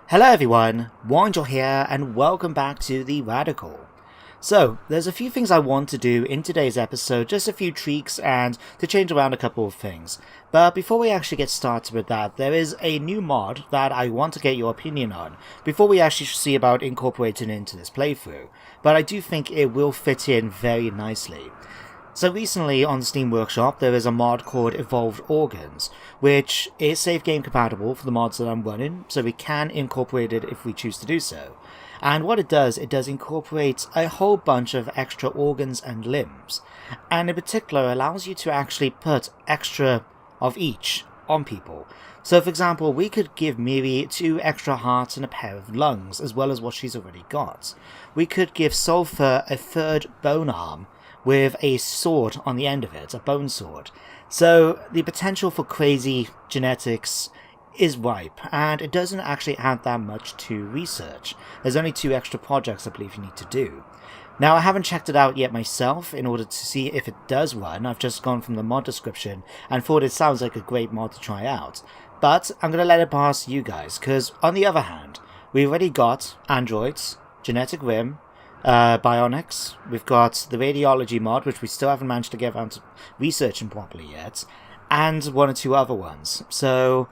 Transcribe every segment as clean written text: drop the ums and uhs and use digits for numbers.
Hello everyone, Warangel here, and welcome back to The Radical. So, there's a few things I want to do in today's episode, just a few tweaks and to change around a couple of things. But before we actually get started with that, there is a new mod that I want to get your opinion on, before we actually see about incorporating it into this playthrough. But I do think it will fit in very nicely. So recently on the Steam Workshop there is a mod called Evolved Organs, which is save game compatible for the mods that I'm running, so we can incorporate it if we choose to do so. And what it does incorporate a whole bunch of extra organs and limbs, and in particular allows you to actually put extra of each on people. So for example, we could give Miri 2 extra hearts and a pair of lungs, as well as what she's already got. We could give Sulfur a 3rd bone arm, with a sword on the end of it, a bone sword. So the potential for crazy genetics is ripe, and it doesn't actually add that much to research. There's only 2 extra projects I believe you need to do. Now I haven't checked it out yet myself in order to see if it does run. I've just gone from the mod description and thought it sounds like a great mod to try out. But I'm going to let it pass you guys, because on the other hand, we've already got androids, GeneticRim, bionics, we've got the radiology mod, which we still haven't managed to get around to researching properly yet, and 1 or 2 other ones. So,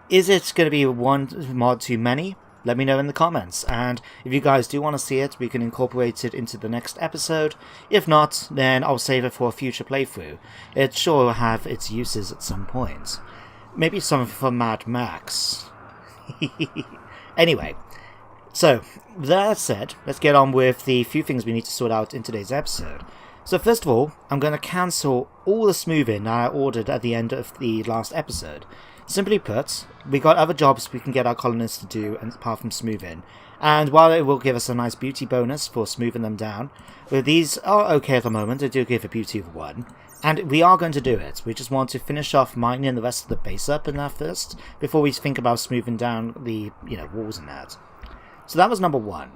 is it going to be one mod too many? Let me know in the comments, and if you guys do want to see it, we can incorporate it into the next episode. If not, then I'll save it for a future playthrough. It sure will have its uses at some point. Maybe something for Mad Max. Anyway. So, with that said, let's get on with the few things we need to sort out in today's episode. So first of all, I'm going to cancel all the smoothing that I ordered at the end of the last episode. Simply put, we got other jobs we can get our colonists to do apart from smoothing, and while it will give us a nice beauty bonus for smoothing them down, these are okay at the moment. They do give a beauty of 1, and we are going to do it. We just want to finish off mining the rest of the base up in that first, before we think about smoothing down the walls and that. So that was number 1.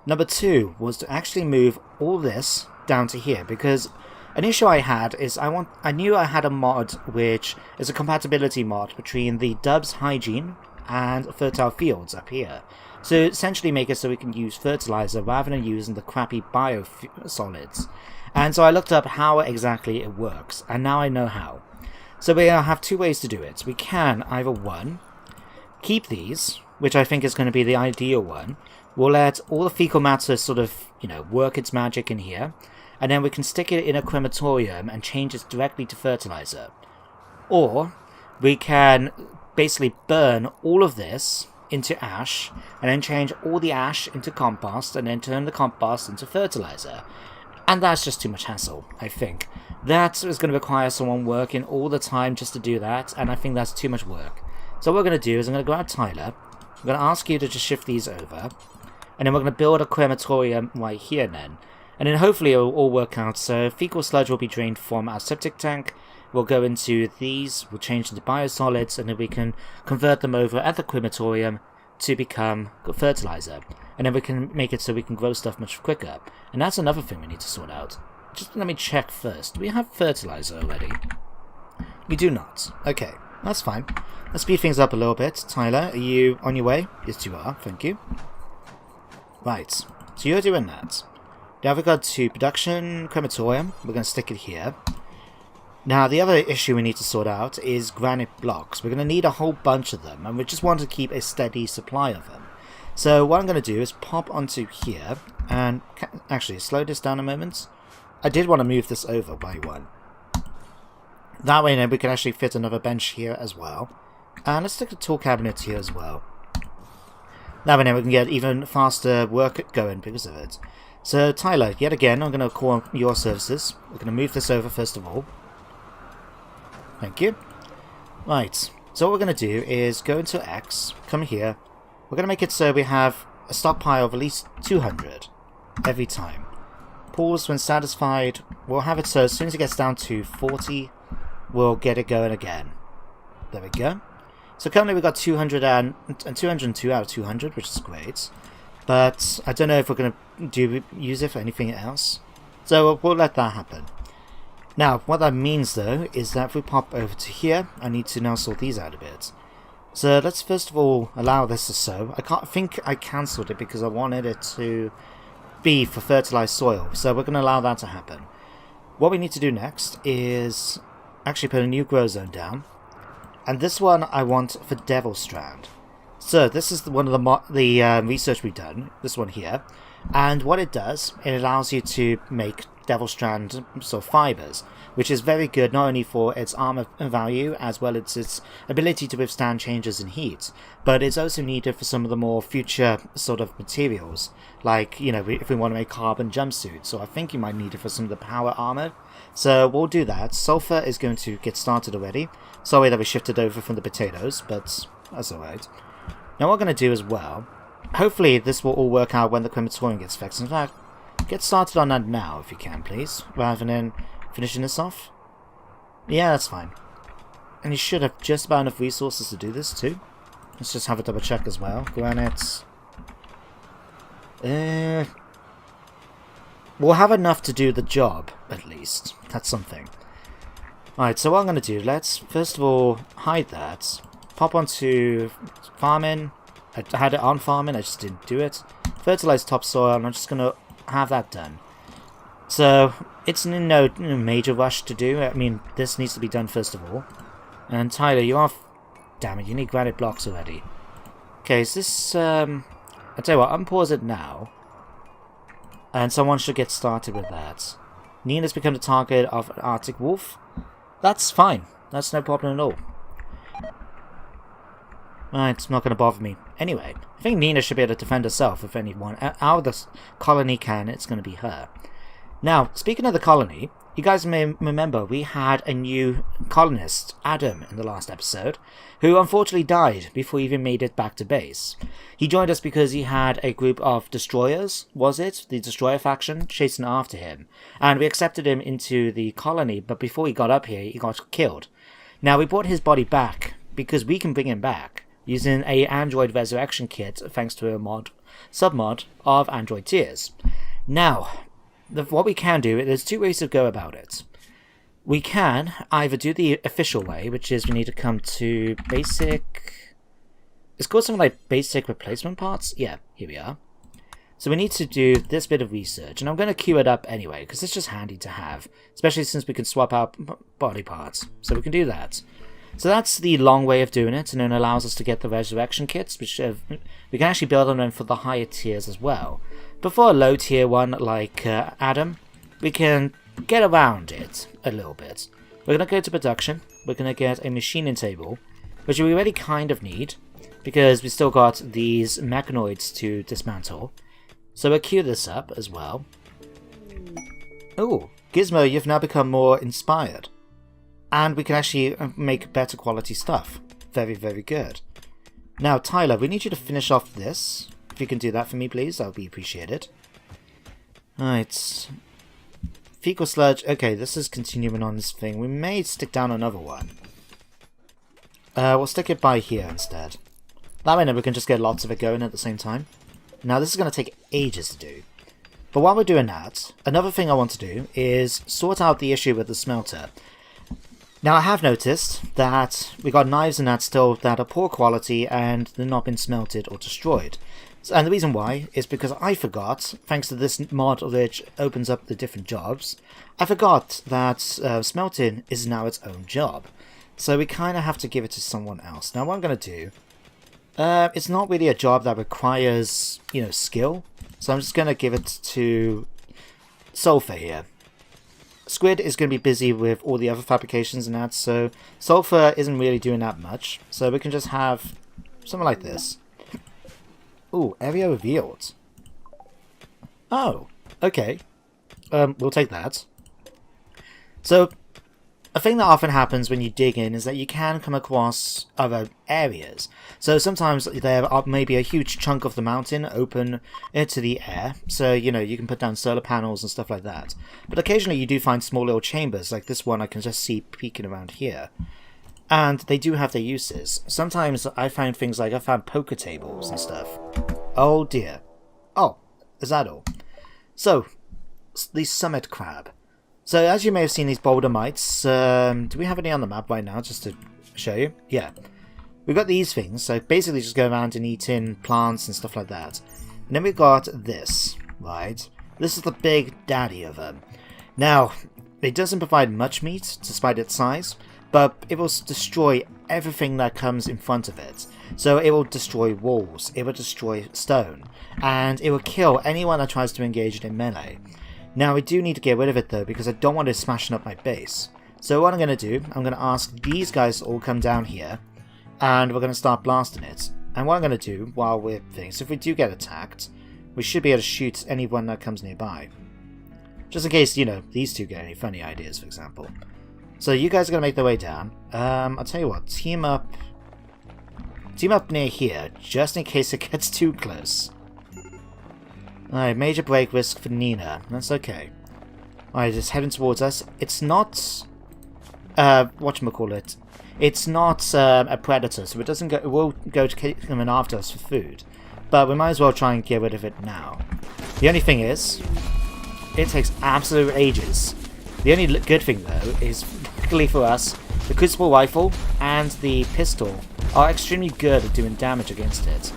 Number 2 was to actually move all this down to here, because an issue I had is I knew I had a mod which is a compatibility mod between the Dubs Hygiene and Fertile Fields up here. So essentially make it so we can use fertilizer rather than using the crappy biosolids. And so I looked up how exactly it works, and now I know how. So we have 2 ways to do it. We can either 1, keep these, which I think is going to be the ideal one. We'll let all the fecal matter sort of, work its magic in here, and then we can stick it in a crematorium and change it directly to fertilizer. Or we can basically burn all of this into ash, and then change all the ash into compost, and then turn the compost into fertilizer. And that's just too much hassle, I think. That is going to require someone working all the time just to do that, and I think that's too much work. So what we're going to do is I'm going to grab Tyler. I'm going to ask you to just shift these over, and then we're going to build a crematorium right here then. And then hopefully it will all work out. So fecal sludge will be drained from our septic tank, we'll go into these, we'll change into biosolids, and then we can convert them over at the crematorium to become fertilizer. And then we can make it so we can grow stuff much quicker. And that's another thing we need to sort out. Just let me check first. Do we have fertilizer already? We do not. Okay, that's fine. Let's speed things up a little bit. Tyler, are you on your way? Yes, you are. Thank you. Right. So you're doing that. Now we've got to production crematorium. We're going to stick it here. Now the other issue we need to sort out is granite blocks. We're going to need a whole bunch of them, and we just want to keep a steady supply of them. So what I'm going to do is pop onto here, and actually slow this down a moment. I did want to move this over by 1. That way then we can actually fit another bench here as well. And let's stick the tool cabinet here as well. That way then we can get even faster work going because of it. So Tyler, yet again, I'm going to call your services. We're going to move this over first of all. Thank you. Right, so what we're going to do is go into X, come here. We're going to make it so we have a stockpile of at least 200 every time. Pause when satisfied. We'll have it so as soon as it gets down to 40, we'll get it going again. There we go. So currently we've got 202 out of 200, which is great. But I don't know if we're going to use it for anything else. So we'll let that happen. Now, what that means though, is that if we pop over to here, I need to now sort these out a bit. So let's first of all allow this to sow. I think I cancelled it because I wanted it to be for fertilized soil. So we're going to allow that to happen. What we need to do next is actually put a new grow zone down. And this one I want for Devil Strand. So this is one of the research we've done, this one here. And what it does, it allows you to make Devil Strand fibers, which is very good not only for its armor value as well as its ability to withstand changes in heat, but it's also needed for some of the more future sort of materials, like, you know, if we want to make carbon jumpsuits, so I think you might need it for some of the power armor. So we'll do that. Sulfur is going to get started already. Sorry that we shifted over from the potatoes, but that's alright. Now what we're going to do as well, hopefully this will all work out when the crematorium gets fixed. In fact, get started on that now if you can, please, rather than finishing this off. Yeah, that's fine. And you should have just about enough resources to do this too. Let's just have a double check as well. Granite. We'll have enough to do the job, at least. That's something. Alright, so what I'm going to do, let's first of all hide that. Pop onto farming. I had it on farming, I just didn't do it. Fertilize topsoil, and I'm just going to have that done. So, it's no major rush to do. I mean, this needs to be done first of all. And Tyler, you are... Damn it, you need granite blocks already. Okay, is this... I'll tell you what, unpause it now. And someone should get started with that. Nina's become the target of an Arctic wolf. That's fine. That's no problem at all. It's not going to bother me. Anyway, I think Nina should be able to defend herself if anyone out of the colony can. It's going to be her. Now, speaking of the colony, you guys may remember we had a new colonist, Adam, in the last episode, who unfortunately died before he even made it back to base. He joined us because he had a group of destroyers, was it? The destroyer faction, chasing after him. And we accepted him into the colony, but before he got up here, he got killed. Now, we brought his body back because we can bring him back using a Android resurrection kit thanks to a submod of Android Tears. Now, what we can do, there's two ways to go about it. We can either do the official way, which is we need to come to basic... It's called something like basic replacement parts. Yeah, here we are. So we need to do this bit of research, and I'm going to queue it up anyway, because it's just handy to have, especially since we can swap out body parts. So we can do that. So that's the long way of doing it, and it allows us to get the resurrection kits, which we can actually build on them for the higher tiers as well. But for a low tier one like Adam, we can get around it a little bit. We're going to go to production, we're going to get a machining table, which we already kind of need, because we still got these mechanoids to dismantle. So we'll queue this up as well. Oh, Gizmo, you've now become more inspired. And we can actually make better quality stuff. Very, very good. Now, Tyler, we need you to finish off this. If you can do that for me, please, that would be appreciated. Alright. Fecal sludge. Okay, this is continuing on this thing. We may stick down another one. We'll stick it by here instead. That way we can just get lots of it going at the same time. Now, this is going to take ages to do. But while we're doing that, another thing I want to do is sort out the issue with the smelter. Now, I have noticed that we got knives and that still that are poor quality and they're not been smelted or destroyed. And the reason why is because I forgot, thanks to this mod which opens up the different jobs, I forgot that smelting is now its own job. So we kind of have to give it to someone else. Now, what I'm going to do, it's not really a job that requires, you know, skill. So I'm just going to give it to Sulfur here. Squid is going to be busy with all the other fabrications and that, so Sulfur isn't really doing that much. So we can just have something like this. Ooh, area revealed. Oh, okay. We'll take that. So, a thing that often happens when you dig in is that you can come across other areas. So sometimes there may be a huge chunk of the mountain open into the air, so you know you can put down solar panels and stuff like that. But occasionally you do find small little chambers, like this one I can just see peeking around here. And they do have their uses. Sometimes I find things like I found poker tables and stuff. Oh dear. Oh, is that all? So, the summit crab. So, as you may have seen these boulder mites, do we have any on the map right now, just to show you? Yeah. we've got these things, so basically just go around and eat in plants and stuff like that. And then we've got this, right? This is the big daddy of them. Now, it doesn't provide much meat, despite its size, but it will destroy everything that comes in front of it. So it will destroy walls, it will destroy stone, and it will kill anyone that tries to engage it in melee. Now, we do need to get rid of it though, because I don't want it smashing up my base. So what I'm going to do, I'm going to ask these guys to all come down here, and we're going to start blasting it. And what I'm going to do while we're things, if we do get attacked, we should be able to shoot anyone that comes nearby. Just in case, you know, these two get any funny ideas, for example. So you guys are going to make their way down. I'll tell you what, team up near here, just in case it gets too close. Alright, major break risk for Nina. That's okay. Alright, it's heading towards us. It's not... whatchamacallit. It's not a predator, so it doesn't go... It will go to coming after us for food. But we might as well try and get rid of it now. The only thing is, it takes absolute ages. The only good thing, though, is, luckily for us, the Crucible Rifle and the pistol are extremely good at doing damage against it.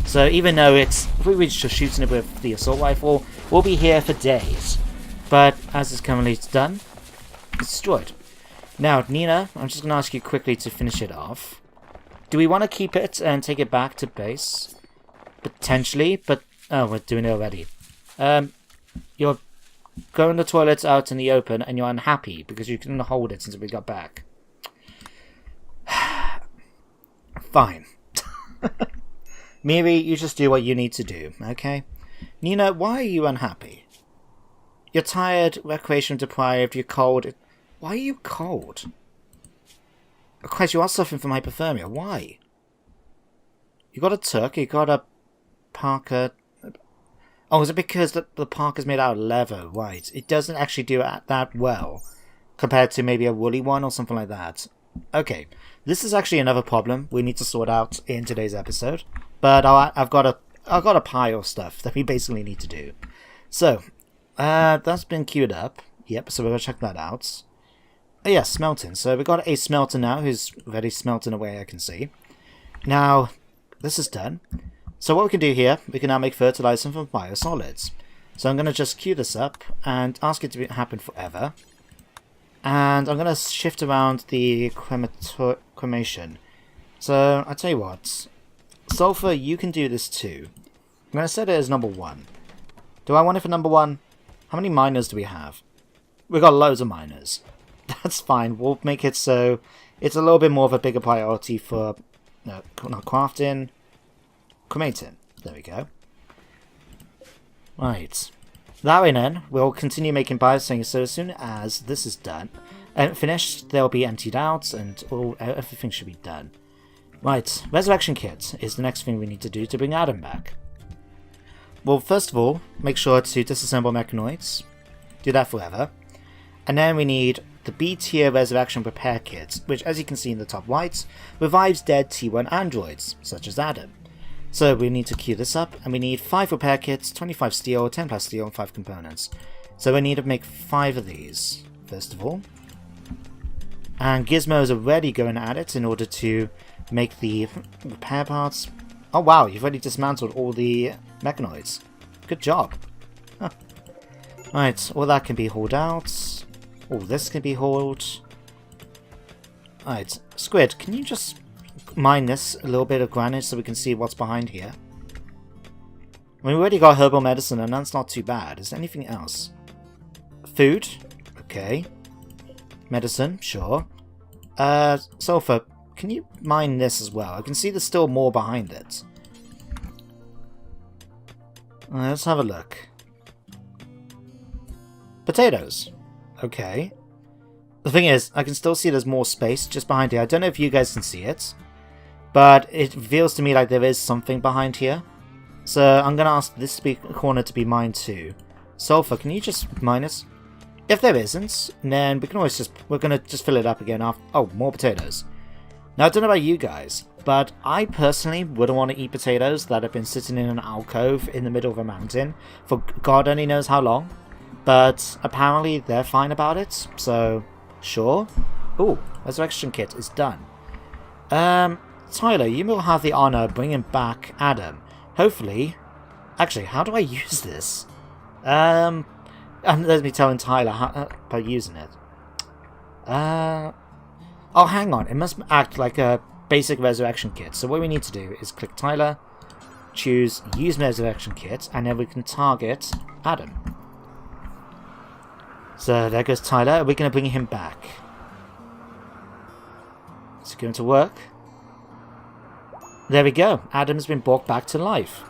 So even though it's... If we were just shooting it with the Assault Rifle, we'll be here for days. But, as it's currently done, it's destroyed. Now, Nina, I'm just going to ask you quickly to finish it off. Do we want to keep it and take it back to base? Potentially, but... Oh, we're doing it already. You're going to the toilets out in the open and you're unhappy because you couldn't hold it since we got back. Fine. Miri, you just do what you need to do, okay? Nina, why are you unhappy? You're tired, recreation deprived, you're cold. Why are you cold? Of course, you are suffering from hypothermia. Why? You got a tuck, you got a parka. Oh, is it because the parka's made out of leather? Right. It doesn't actually do it that well compared to maybe a woolly one or something like that. Okay. This is actually another problem we need to sort out in today's episode. But I've got a pile of stuff that we basically need to do. So, that's been queued up. Yep, so we're going to check that out. Oh yeah, smelting. So we've got a smelter now who's already smelting away, I can see. Now, this is done. So what we can do here, we can now make fertilizer from biosolids. So I'm going to just queue this up and ask it to happen forever. And I'm going to shift around the cremation. So, I'll tell you what. Sulfur, you can do this too. I'm going to set it as number 1. Do I want it for number 1? How many miners do we have? We've got loads of miners. That's fine. We'll make it so it's a little bit more of a bigger priority for not crafting, cremating. There we go. Right. That way then, we'll continue making biosings, so as soon as this is done and finished, they'll be emptied out and everything should be done. Right, Resurrection Kit is the next thing we need to do to bring Adam back. Well, first of all, make sure to disassemble mechanoids. Do that forever. And then we need the B-tier Resurrection Repair Kit, which, as you can see in the top right, revives dead T1 androids, such as Adam. So we need to queue this up, and we need 5 repair kits, 25 steel, 10 plus steel, and 5 components. So we need to make 5 of these, first of all. And Gizmo is already going at it in order to make the repair parts. Oh wow, you've already dismantled all the mechanoids. Good job. Huh. Right, all that can be hauled out. All this can be hauled. Right, Squid, can you just mine this a little bit of granite so we can see what's behind here? I mean, we already got herbal medicine and that's not too bad. Is there anything else? Food? Okay. Medicine? Sure. Sulfur, can you mine this as well? I can see there's still more behind it. Let's have a look. Potatoes. Okay. The thing is, I can still see there's more space just behind here. I don't know if you guys can see it, but it feels to me like there is something behind here. So I'm going to ask this corner to be mined too. Sulfur, can you just mine it? If there isn't, then we can always just... We're going to just fill it up again after... Oh, more potatoes. Now, I don't know about you guys, but I personally wouldn't want to eat potatoes that have been sitting in an alcove in the middle of a mountain for God only knows how long. But apparently they're fine about it, so sure. Ooh, Resurrection Kit is done. Tyler, you will have the honor of bringing back Adam. Hopefully... Actually, how do I use this? And let me telling Tyler how, about using it. Oh, hang on. It must act like a basic resurrection kit. So what we need to do is click Tyler, choose use resurrection kit, and then we can target Adam. So there goes Tyler. We're going to bring him back. Is it going to work? There we go. Adam's been brought back to life.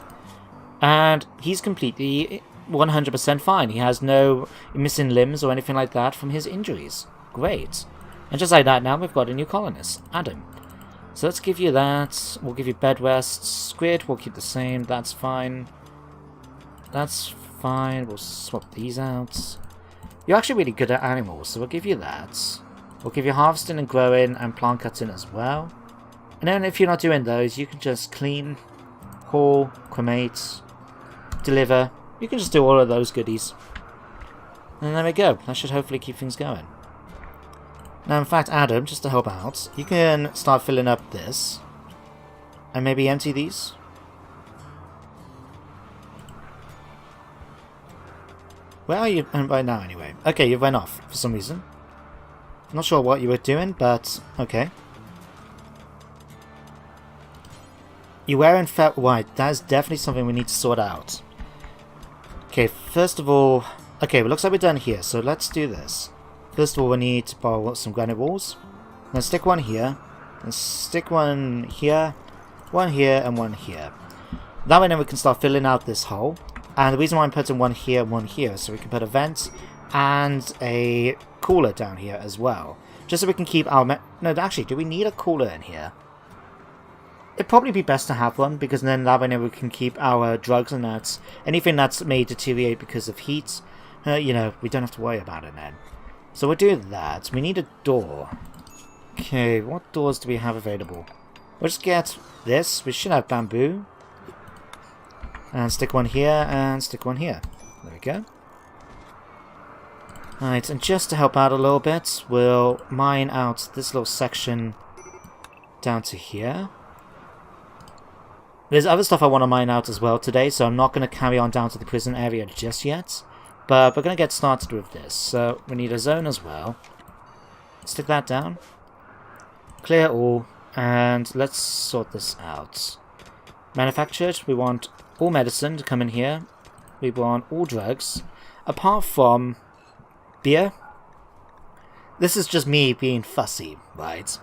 And he's completely 100% fine. He has no missing limbs or anything like that from his injuries. Great. And just like that now we've got a new colonist, Adam. So let's give you that. We'll give you bed rest. Squid, we'll keep the same. That's fine. That's fine. We'll swap these out. You're actually really good at animals, so we'll give you that. We'll give you harvesting and growing and plant cutting as well. And then if you're not doing those, you can just clean, haul, cremate, deliver. You can just do all of those goodies. And there we go. That should hopefully keep things going. Now, in fact, Adam, just to help out, you can start filling up this. And maybe empty these. Where are you right now, anyway? Okay, you went off for some reason. Not sure what you were doing, but okay. You're wearing felt white. That is definitely something we need to sort out. Okay, first of all... Okay, well, looks like we're done here, so let's do this. First of all, we need to borrow some granite walls. Then stick one here. And stick one here, and one here. That way then we can start filling out this hole. And the reason why I'm putting one here, so we can put a vent and a cooler down here as well. Just so we can keep our... No, actually, do we need a cooler in here? It'd probably be best to have one, because then that way we can keep our drugs and that's... Anything that's made deteriorate because of heat, you know, we don't have to worry about it then. So we'll do that. We need a door. Okay, what doors do we have available? We'll just get this. We should have bamboo. And stick one here, and stick one here. There we go. Alright, and just to help out a little bit, we'll mine out this little section down to here. There's other stuff I want to mine out as well today, so I'm not going to carry on down to the prison area just yet. But we're going to get started with this. So we need a zone as well. Stick that down. Clear all, and let's sort this out. Manufactured, we want all medicine to come in here. We want all drugs, apart from beer. This is just me being fussy, right?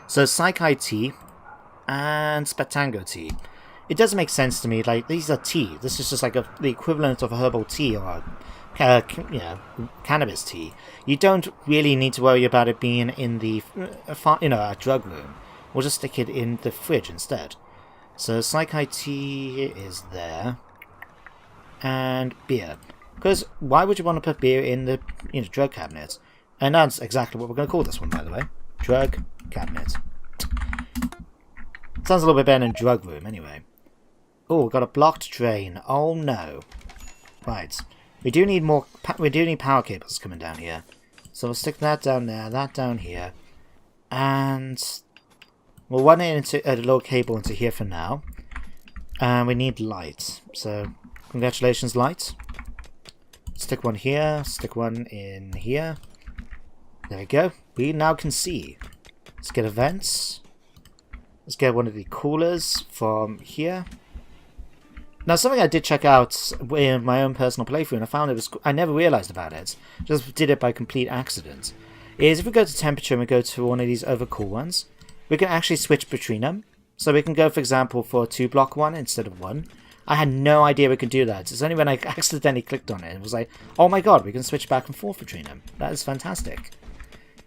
So Psychi tea and Spetango tea. It doesn't make sense to me. Like, these are tea. This is just like the equivalent of a herbal tea or cannabis tea. You don't really need to worry about it being in the a drug room. We'll just stick it in the fridge instead. So Psychi tea is there, and beer. Because why would you want to put beer in the drug cabinet? And that's exactly what we're going to call this one, by the way. Drug cabinet. Sounds a little bit better than drug room, anyway. Oh, we've got a blocked drain. Oh no. Right. We do need more. We do need power cables coming down here. So we'll stick that down there, that down here, and we'll run it into a little cable into here for now. And we need light. So congratulations, light. Stick one here. Stick one in here. There we go. We now can see. Let's get a vent. Let's get one of the coolers from here. Now, something I did check out in my own personal playthrough, and I found it was... I never realised about it. Just did it by complete accident. Is if we go to temperature and we go to one of these overcool ones, we can actually switch between them. So we can go, for example, for a 2-block one instead of one. I had no idea we could do that. It's only when I accidentally clicked on it. It was like, oh my god, we can switch back and forth between them. That is fantastic.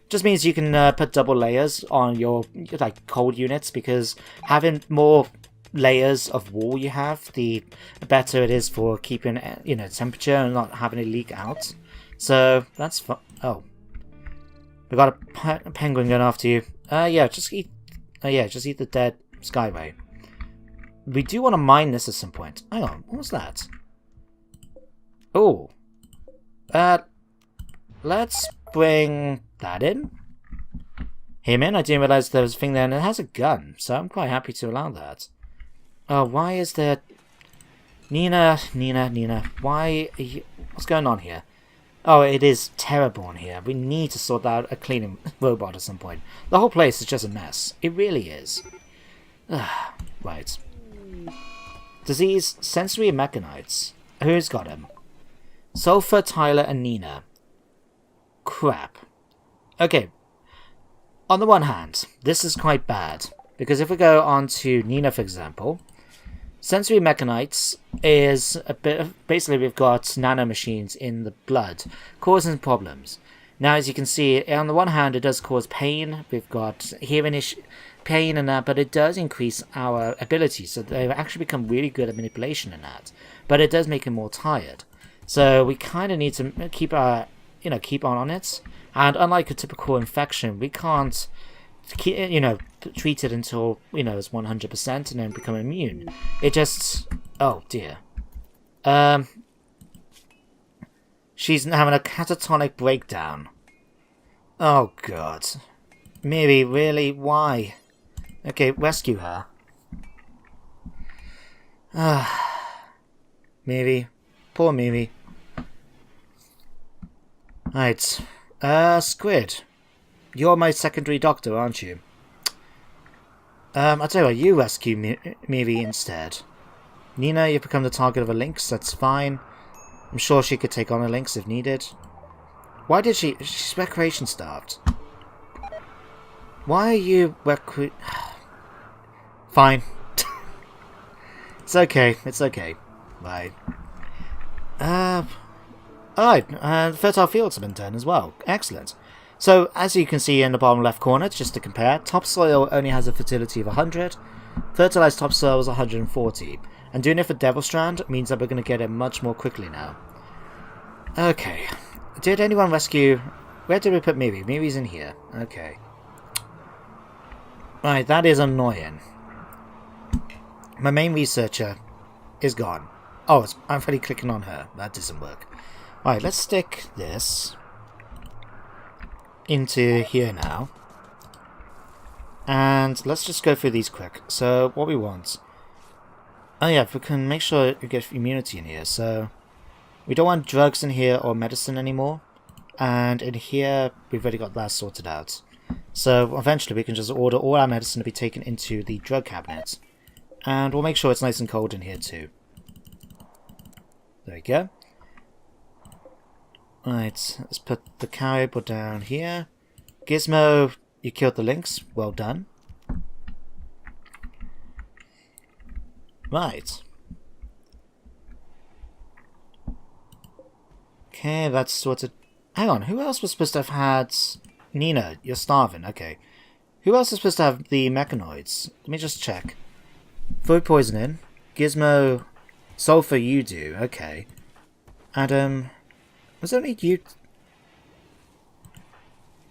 Just means you can put double layers on your cold units, because having more layers of wall you have, the better it is for keeping temperature and not having it leak out. So that's fun. Oh, we got a penguin going after you. Just eat the dead skyway. We do want to mine this at some point. Hang on, what was that? Oh, let's bring that in. him in. I didn't realize there was a thing there, and it has a gun, so I'm quite happy to allow that. Oh, why is there... Nina, why are you... What's going on here? Oh, it is terrible in here. We need to sort out a cleaning robot at some point. The whole place is just a mess. It really is. Right. Disease, sensory mechanites. Who's got him? Sulfur, Tyler, and Nina. Crap. Okay. On the one hand, this is quite bad. Because if we go on to Nina, for example... Sensory mechanites is a bit of, basically we've got nanomachines in the blood causing problems. Now, as you can see, on the one hand it does cause pain. We've got hearing pain and that, but it does increase our ability, so they actually become really good at manipulation in that. But it does make them more tired. So we kind of need to keep our, keep on it. And unlike a typical infection, we can't treat it until, it's 100% and then become immune. It just... Oh, dear. She's having a catatonic breakdown. Oh, God. Miri, really? Why? Okay, rescue her. Miri. Poor Miri. Right. Squid. You're my secondary doctor, aren't you? I'll tell you what, you rescue Miri instead. Nina, you've become the target of a lynx, that's fine. I'm sure she could take on a lynx if needed. Why did she... She's recreation starved. Why are you Fine. It's okay, Right. Alright, fertile fields have been done as well. Excellent. So, as you can see in the bottom left corner, just to compare, topsoil only has a fertility of 100, fertilized topsoil is 140, and doing it for Devil Strand means that we're going to get it much more quickly now. Okay, did anyone rescue... Where did we put Miri? Miri's in here. Okay. Right, that is annoying. My main researcher is gone. Oh, I'm already clicking on her. That doesn't work. Alright, let's stick this into here now, and let's just go through these quick. So what we want, oh yeah, if we can make sure we get immunity in here, so we don't want drugs in here or medicine anymore, and in here we've already got that sorted out, so eventually we can just order all our medicine to be taken into the drug cabinet, and we'll make sure it's nice and cold in here too. There we go. Right, let's put the cowboy down here. Gizmo, you killed the lynx. Well done. Right. Okay, that's sorted. Hang on, who else was supposed to have had... Nina, you're starving. Okay. Who else is supposed to have the mechanoids? Let me just check. Food poisoning. Gizmo, sulfur, you do. Okay. Adam... Was it only you?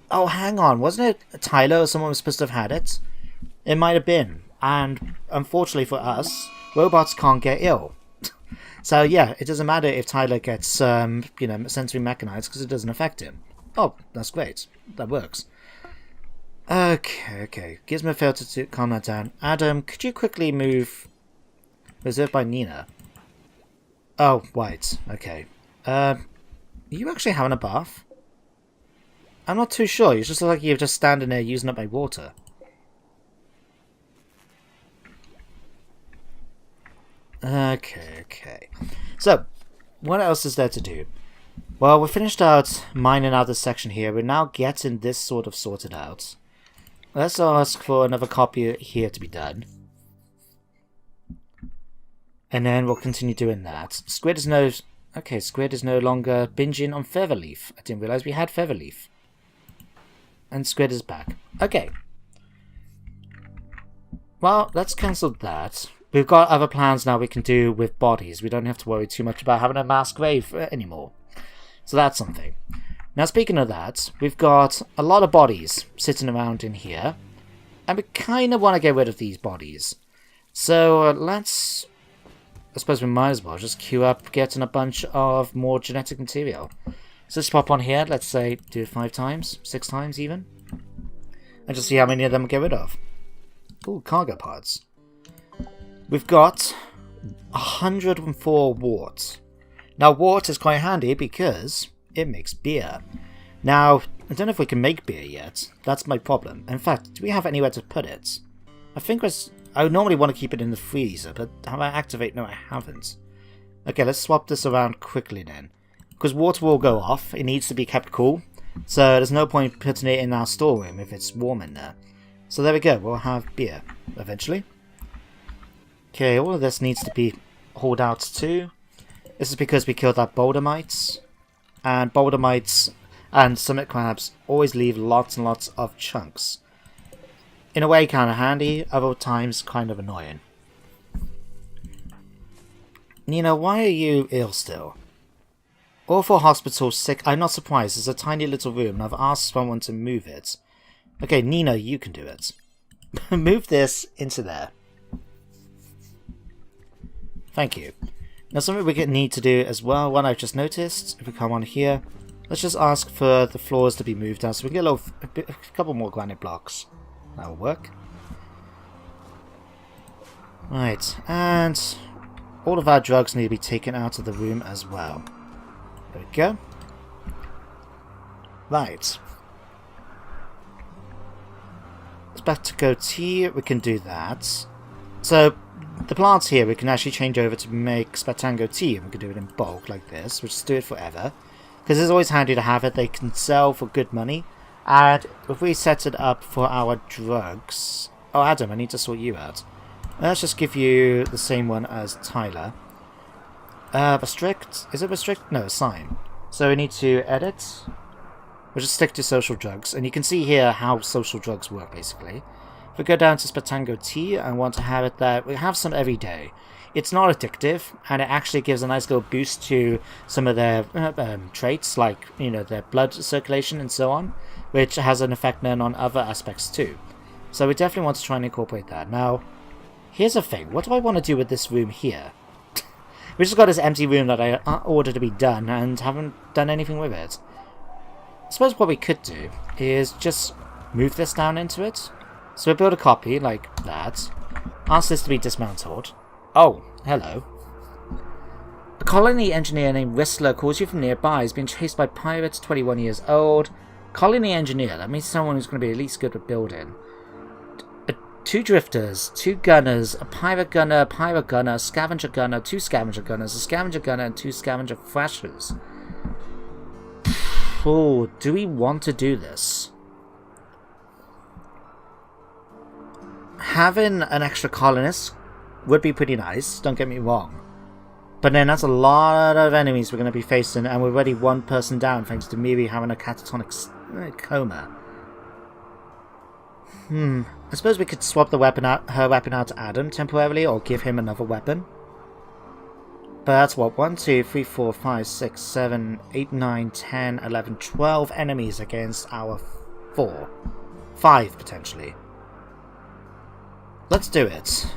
Oh, hang on. Wasn't it Tyler or someone was supposed to have had it? It might have been. And unfortunately for us, robots can't get ill. So yeah, it doesn't matter if Tyler gets, sensory mechanized because it doesn't affect him. Oh, that's great. That works. Okay. Gizmo failed to calm that down. Adam, could you quickly move... Reserved by Nina. Oh, right. Okay. Are you actually having a bath? I'm not too sure. You just look like you're just standing there using up my water. Okay. So, what else is there to do? Well, we finished out mining out this section here. We're now getting this sort of sorted out. Let's ask for another copy here to be done. And then we'll continue doing that. Squid is no... Okay, Squid is no longer binging on Featherleaf. I didn't realise we had Featherleaf. And Squid is back. Okay. Well, let's cancel that. We've got other plans now we can do with bodies. We don't have to worry too much about having a mass grave anymore. So that's something. Now, speaking of that, we've got a lot of bodies sitting around in here. And we kind of want to get rid of these bodies. So let's... I suppose we might as well just queue up getting a bunch of more genetic material. So let's pop on here, let's say do it 5 times, 6 times even. and just see how many of them we get rid of. Ooh, cargo pods. We've got 104 wort. Now, wort is quite handy because it makes beer. Now, I don't know if we can make beer yet. That's my problem. In fact, do we have anywhere to put it? I think I would normally want to keep it in the freezer, but have I activated? No, I haven't. Okay, let's swap this around quickly then. Because water will go off, it needs to be kept cool. So there's no point putting it in our storeroom if it's warm in there. So there we go, we'll have beer, eventually. Okay, all of this needs to be hauled out too. This is because we killed that boulder mites. And boulder mites and summit crabs always leave lots and lots of chunks. In a way kind of handy, other times kind of annoying. Nina, why are you ill still? Awful hospital sick. I'm not surprised, it's a tiny little room and I've asked someone to move it. Okay, Nina, you can do it. Move this into there. Thank you. Now something we need to do as well, one I've just noticed, if we come on here, let's just ask for the floors to be moved down so we can get a couple more granite blocks. That'll work. Right, and all of our drugs need to be taken out of the room as well. There we go. Right. It's back to goatee, we can do that. So, the plants here we can actually change over to make Spatango tea, and we can do it in bulk like this. We'll just do it forever. Because it's always handy to have it, they can sell for good money. And if we set it up for our drugs... Oh, Adam, I need to sort you out. Let's just give you the same one as Tyler. Restrict? Is it restrict? No, assign. So we need to edit. We'll just stick to social drugs. And you can see here how social drugs work, basically. If we go down to Spatango tea and want to have it there, we have some every day. It's not addictive, and it actually gives a nice little boost to some of their traits, like, you know, their blood circulation and so on, which has an effect then on other aspects too. So we definitely want to try and incorporate that. Now, here's the thing. What do I want to do with this room here? We just got this empty room that I ordered to be done and haven't done anything with it. I suppose what we could do is just move this down into it. So we'll build a copy like that. Ask this to be dismantled. Oh, hello. A colony engineer named Whistler calls you from nearby. He's been chased by pirates, 21 years old. Colony engineer, that means someone who's going to be at least good at building. 2 drifters, 2 gunners, a pirate gunner, scavenger gunner, 2 scavenger gunners, a scavenger gunner, and 2 scavenger thrashers. Oh, do we want to do this? Having an extra colonist would be pretty nice, don't get me wrong. But then that's a lot of enemies we're going to be facing, and we're already 1 person down thanks to Miri having a catatonic coma. I suppose we could swap the weapon out, her weapon out to Adam temporarily, or give him another weapon. But that's what, 1, 2, 3, 4, 5, 6, 7, 8, 9, 10, 11, 12 enemies against our 4. 5 potentially. Let's do it.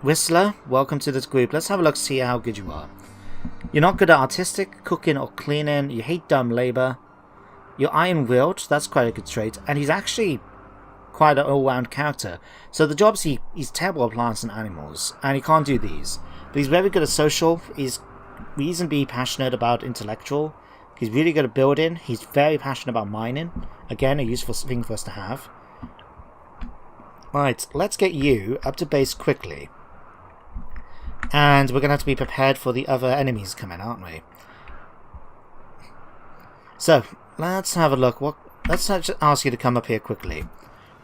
Whistler, welcome to this group. Let's have a look, see how good you are. You're not good at artistic, cooking or cleaning. You hate dumb labour. You're iron-willed, that's quite a good trait. And he's actually quite an all-round character. So the jobs he's terrible at plants and animals, and he can't do these. But he's very good at social. He's reasonably passionate about intellectual. He's really good at building. He's very passionate about mining. Again, a useful thing for us to have. Right, let's get you up to base quickly. And we're going to have to be prepared for the other enemies coming, aren't we? So, let's have a look. Let's ask you to come up here quickly.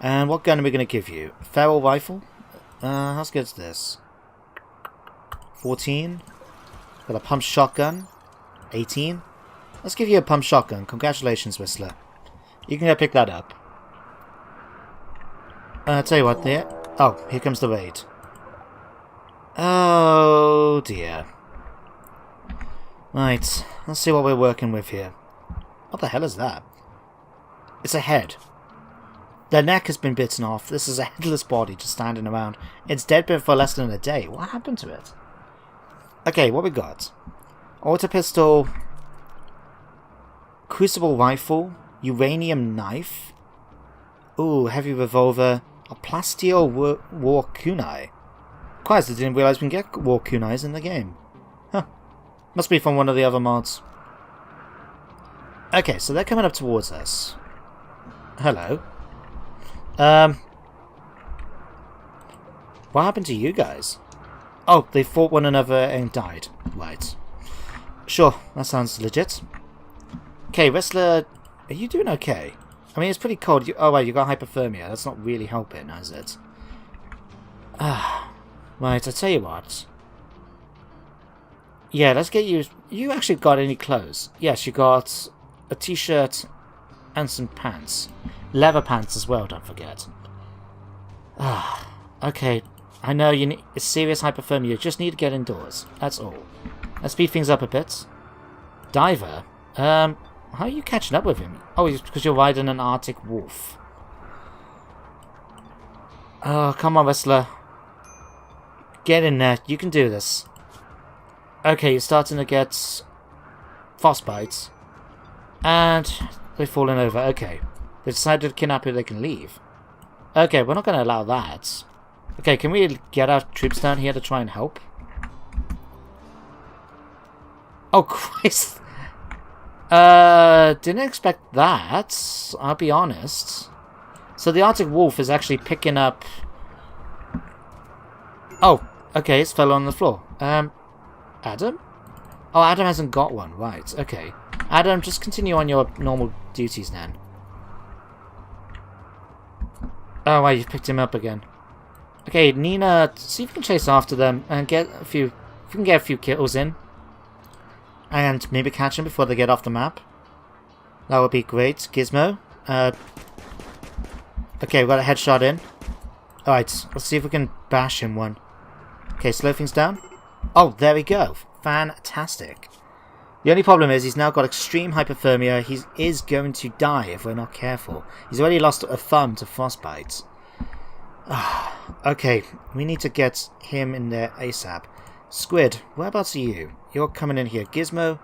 And what gun are we going to give you? Feral rifle? How good is this? 14. Got a pump shotgun. 18. Let's give you a pump shotgun. Congratulations, Whistler. You can go pick that up. Tell you what, there. Oh, here comes the raid. Oh dear. Right, let's see what we're working with here. What the hell is that? It's a head. Their neck has been bitten off. This is a headless body just standing around. It's dead for less than a day. What happened to it? Okay, what we got? Auto pistol, crucible rifle, uranium knife. Ooh, heavy revolver. A plasteel war kunai. Christ, I didn't realise we can get war kunais in the game. Huh. Must be from one of the other mods. Okay, so they're coming up towards us. Hello. What happened to you guys? Oh, they fought one another and died. Right. Sure, that sounds legit. Okay, wrestler, are you doing okay? I mean, it's pretty cold. Oh, wait, you got hypothermia. That's not really helping, is it? Right, I tell you what. Yeah, let's get you... You actually got any clothes? Yes, you got a t-shirt and some pants. Leather pants as well, don't forget. Okay. I know you need serious hypothermia. You just need to get indoors. That's all. Let's speed things up a bit. Diver? How are you catching up with him? Oh, it's because you're riding an Arctic wolf. Oh, come on, wrestler. Get in there. You can do this. Okay, you're starting to get frostbites. And they've fallen over. Okay. They've decided to kidnap you, they can leave. Okay, we're not going to allow that. Okay, can we get our troops down here to try and help? Oh, Christ. Didn't expect that, I'll be honest. So the Arctic wolf is actually picking up... Oh, okay, it's fell on the floor. Adam? Oh, Adam hasn't got one, right, okay. Adam, just continue on your normal duties then. Oh, wow, you've picked him up again. Okay, Nina, see if you can chase after them and get a few... If you can get a few kills in. And maybe catch them before they get off the map. That would be great. Gizmo. Okay, we got a headshot in. Alright, let's see if we can bash him one. Okay, slow things down. Oh, there we go. Fantastic. The only problem is he's now got extreme hypothermia. He is going to die if we're not careful. He's already lost a thumb to frostbite. Okay, we need to get him in there ASAP. Squid, whereabouts are you? You're coming in here. Gizmo,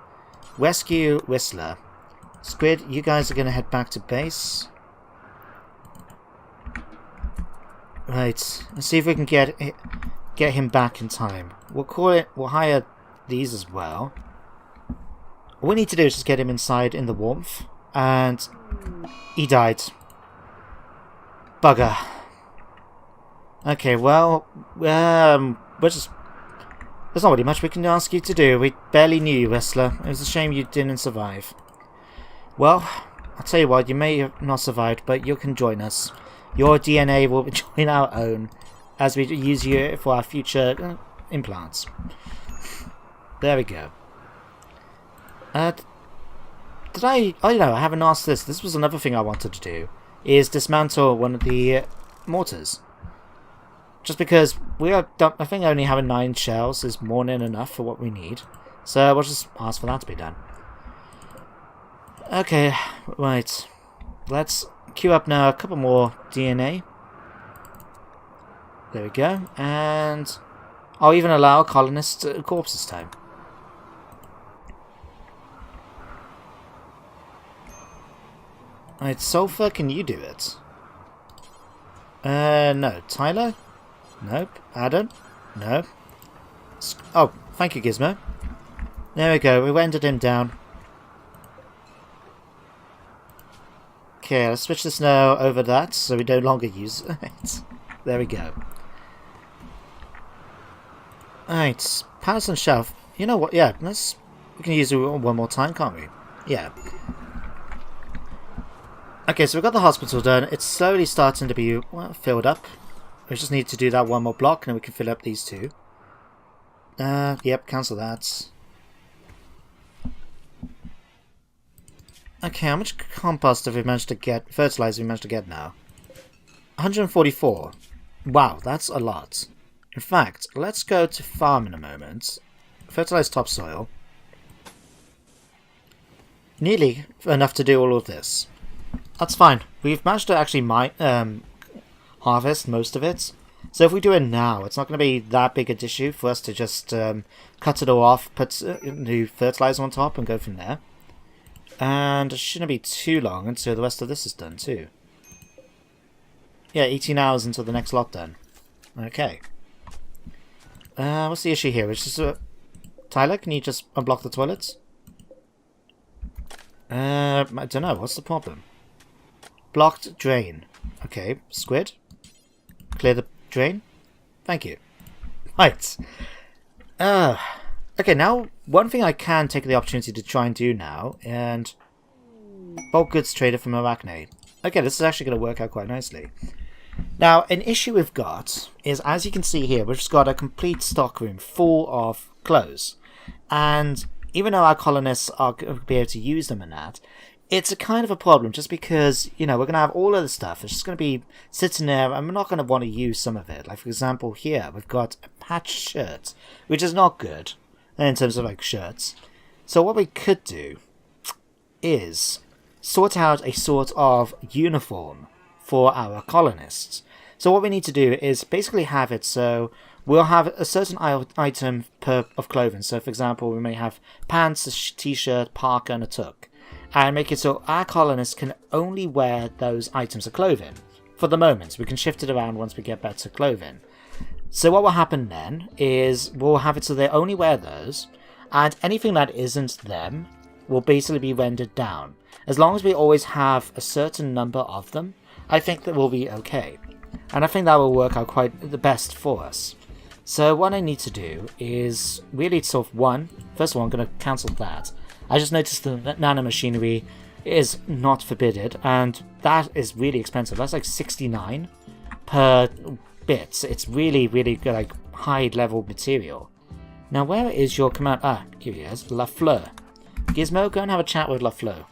rescue Whistler. Squid, you guys are going to head back to base. Right, let's see if we can get him back in time. We'll hire these as well. What we need to do is just get him inside in the warmth. And he died. Bugger. Okay, well, we're just... There's not really much we can ask you to do. We barely knew you, wrestler. It was a shame you didn't survive. Well, I'll tell you what, you may have not survived, but you can join us. Your DNA will join our own as we use you for our future implants. There we go. Did I... Oh, you know, I haven't asked this. This was another thing I wanted to do. Is dismantle one of the mortars. Just because we are... I think only having 9 shells is more than enough for what we need. So we'll just ask for that to be done. Okay, right. Let's queue up now a couple more DNA. There we go. And I'll even allow colonists to corpse this time. Right, Sulfur, can you do it? No. Tyler? Nope. Adam? No. Oh, thank you, Gizmo. There we go, we rendered him down. Okay, let's switch this now over that, so we no longer use it. There we go. Alright, Palace and Shelf. You know what, yeah, we can use it one more time, can't we? Yeah. Okay, so we've got the hospital done. It's slowly starting to be, well, filled up. We just need to do that one more block, and then we can fill up these 2. Yep, cancel that. Okay, how much compost have we managed to get, fertilizer we managed to get now? 144. Wow, that's a lot. In fact, let's go to farm in a moment. Fertilize topsoil. Nearly enough to do all of this. That's fine. We've managed to actually harvest most of it. So if we do it now, it's not going to be that big an issue for us to just cut it all off, put new fertilizer on top and go from there. And it shouldn't be too long until the rest of this is done too. Yeah, 18 hours until the next lot done. Okay. What's the issue here? It's just Tyler, can you just unblock the toilets? I don't know. What's the problem? Blocked drain. Okay, squid. Clear the drain. Thank you. Right. Okay, now, one thing I can take the opportunity to try and do now, and... bulk goods traded from Arachne. Okay, this is actually going to work out quite nicely. Now, an issue we've got is, as you can see here, we've just got a complete stockroom full of clothes. And even though our colonists are going to be able to use them and that, it's a kind of a problem just because, you know, we're going to have all of the stuff. It's just going to be sitting there and we're not going to want to use some of it. Like, for example, here we've got a patched shirt, which is not good in terms of, like, shirts. So what we could do is sort out a sort of uniform for our colonists. So what we need to do is basically have it so we'll have a certain item of clothing. So, for example, we may have pants, a t-shirt, parka, and a toque. And make it so our colonists can only wear those items of clothing. For the moment, we can shift it around once we get better clothing. So what will happen then is we'll have it so they only wear those, and anything that isn't them will basically be rendered down. As long as we always have a certain number of them, I think that we'll be okay. And I think that will work out quite the best for us. So what I need to do is really sort of first of all I'm going to cancel that. I just noticed that nanomachinery is not forbidden, and that is really expensive. That's like 69 per bit. It's really, really good, like high level material. Now where is your command? Ah, here he is, Lafleur. Gizmo, go and have a chat with Lafleur.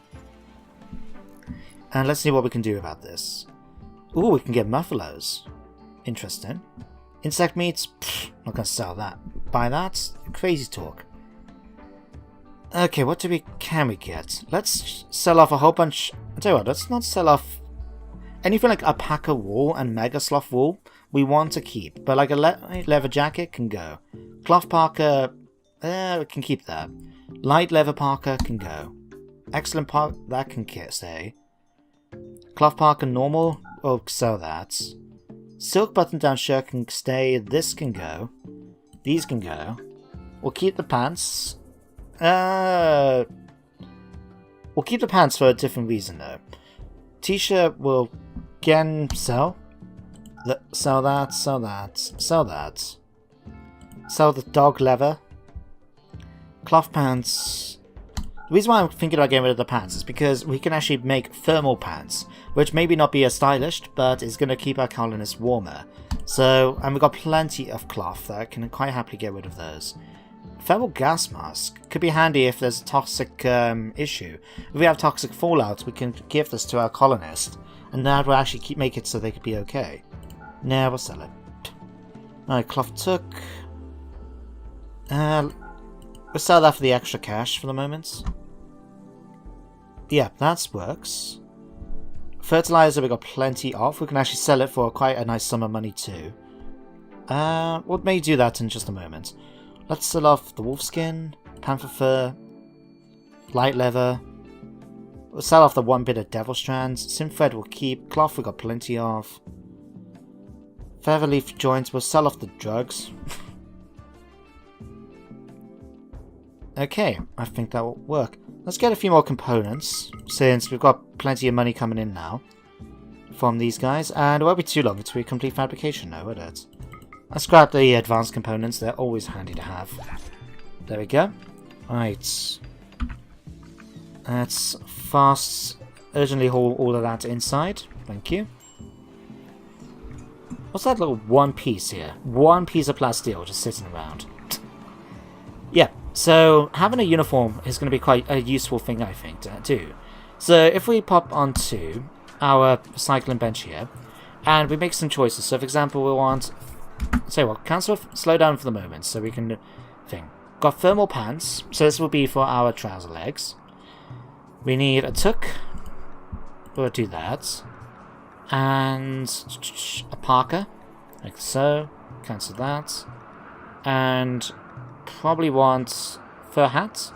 And let's see what we can do about this. Ooh, we can get muffalos. Interesting. Insect meats? Pfft, not gonna sell that. Buy that? Crazy talk. Okay, what can we get? Let's sell off a whole bunch. I'll tell you what, let's not sell off anything like alpaca wool and mega sloth wool. We want to keep, but like a leather jacket can go. Cloth parka, we can keep that. Light leather parka can go. Excellent parka, that can stay. Cloth parka normal, we'll sell that. Silk button down shirt can stay. This can go. These can go. We'll keep the pants. We'll keep the pants for a different reason though. T-shirt will again sell. Sell that, sell that, sell that. Sell the dog leather. Cloth pants. The reason why I'm thinking about getting rid of the pants is because we can actually make thermal pants, which maybe not be as stylish, but is going to keep our colonists warmer. So, and we've got plenty of cloth that I can quite happily get rid of those. Thermal gas mask could be handy if there's a toxic issue. If we have toxic fallout, we can give this to our colonists, and that will actually make it so they could be okay. Nah, we'll sell it. Alright, cloth took. We'll sell that for the extra cash for the moment. Yeah, that works. Fertilizer we got plenty of. We can actually sell it for quite a nice sum of money too. We may do that in just a moment. Let's sell off the wolfskin, panther fur, light leather. We'll sell off the one bit of devil strands. Sim thread we'll keep. Cloth we got plenty of. Feather leaf joints, we'll sell off the drugs. Okay, I think that will work. Let's get a few more components, since we've got plenty of money coming in now from these guys, and it won't be too long until we complete fabrication now, will it? Let's grab the advanced components, they're always handy to have. There we go. Right. Let's urgently haul all of that inside. Thank you. What's that little one piece here? One piece of plasteel just sitting around. Yeah. So, having a uniform is going to be quite a useful thing, I think, to do. So, if we pop onto our recycling bench here, and we make some choices. So, for example, we want... Say what? Cancel, slow down for the moment, so we can... Got thermal pants, so this will be for our trouser legs. We need a toque. We'll do that. And a parka, like so. Cancel that. And... probably want fur hat,